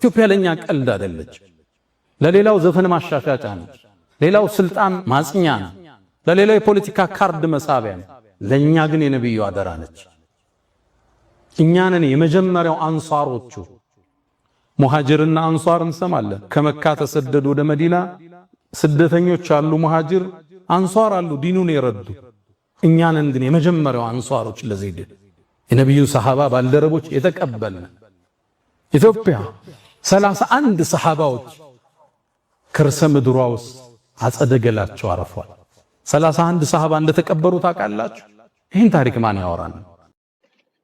ኢትዮጵያ ለኛ ቀልድ አይደለች። ለሌላው ዘፈን ማሻሻጫ ነች። ሌላው ስልጣን ማጽኛ ነው። ለሌላው የፖለቲካ ካርድ መሳቢያ ነው። ለኛ ግን የነብዩ አደራ ነች። እኛንን የመጀመሪያው አንሷሮቹ ሙሃጅርና አንሷር እንሰማለን። ከመካ ተሰደዱ ወደ መዲና ስደተኞች አሉ፣ ሙሃጅር አንሷር አሉ፣ ዲኑን የረዱ። እኛንን ግን የመጀመሪያው አንሷሮች ለዘይድ የነብዩ ሰሃባ ባልደረቦች የተቀበልን ኢትዮጵያ 31 ሰሃባዎች ከርሰ ምድሯ ውስጥ አጸደገላቸው አረፏል። 31 ሰሃባ እንደተቀበሩ ታውቃላችሁ? ይህን ታሪክ ማን ያወራል?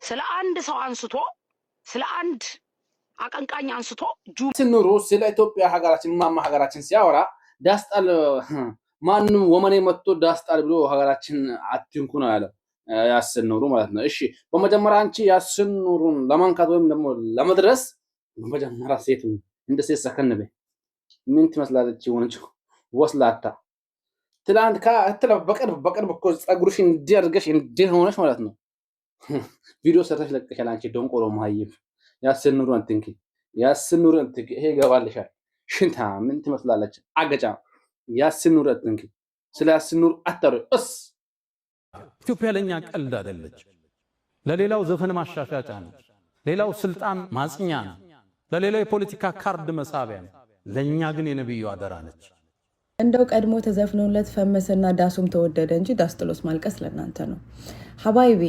ስለ አንድ ሰው አንስቶ ስለ አንድ አቀንቃኝ አንስቶ ሲኖሩ ስለ ኢትዮጵያ ሀገራችን ማማ ሀገራችን ሲያወራ ዳስጣል ማንም ወመኔ መጥቶ ዳስጣል ብሎ ሀገራችን አትንኩ ነው ያለው። ያስኑሩ ማለት ነው። እሺ በመጀመሪያ አንቺ ያስኑሩን ለማንካት ወይም ደግሞ ለመድረስ በመጀመሪያ ሴት እንደ ሴት ሰከንበ ምን ትመስላለች? ወንጭ ወስላታ ትላንት ካተለ በቅርብ እኮ ጸጉርሽ እንዲያርገሽ እንዲሆነሽ ማለት ነው። ቪዲዮ ሰርተሽ ለቀሻል። አንቺ ደንቆሮ ማይፍ ያስኑሩ አንትንኪ ያስኑሩ አንትንኪ ይሄ ይገባልሻል። ሽንታ ምን ትመስላለች? አገጫ ያስኑሩ አንትንኪ ስለ ያስኑሩ አታሩ እስ ኢትዮጵያ ለኛ ቀልድ አይደለች። ለሌላው ዘፈን ማሻሻጫ ነች። ሌላው ስልጣን ማጽኛ ነው። ለሌላው የፖለቲካ ካርድ መሳቢያ ነው። ለኛ ግን የነብዩ አደራ ነች። እንደው ቀድሞ ተዘፍኖለት ፈመሰና ዳሱም ተወደደ እንጂ ዳስጥሎስ ማልቀስ ለናንተ ነው። ሐባይቢ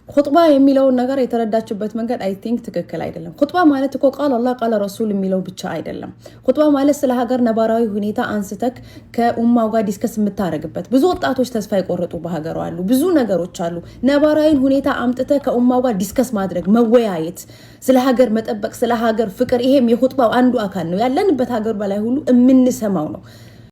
ኹጥባ የሚለውን ነገር የተረዳችበት መንገድ አይ ቲንክ ትክክል አይደለም። ኹጥባ ማለት እኮ ቃል አላህ ቃል ረሱል የሚለው ብቻ አይደለም። ኹጥባ ማለት ስለ ሀገር ነባራዊ ሁኔታ አንስተክ ከኡማው ጋር ዲስከስ የምታረግበት። ብዙ ወጣቶች ተስፋ የቆረጡ በሀገሩ አሉ። ብዙ ነገሮች አሉ። ነባራዊ ሁኔታ አምጥተ ከኡማው ጋር ዲስከስ ማድረግ፣ መወያየት፣ ስለ ሀገር መጠበቅ፣ ስለ ሀገር ፍቅር፣ ይሄም የኹጥባው አንዱ አካል ነው። ያለንበት ሀገር በላይ ሁሉ የምንሰማው ነው።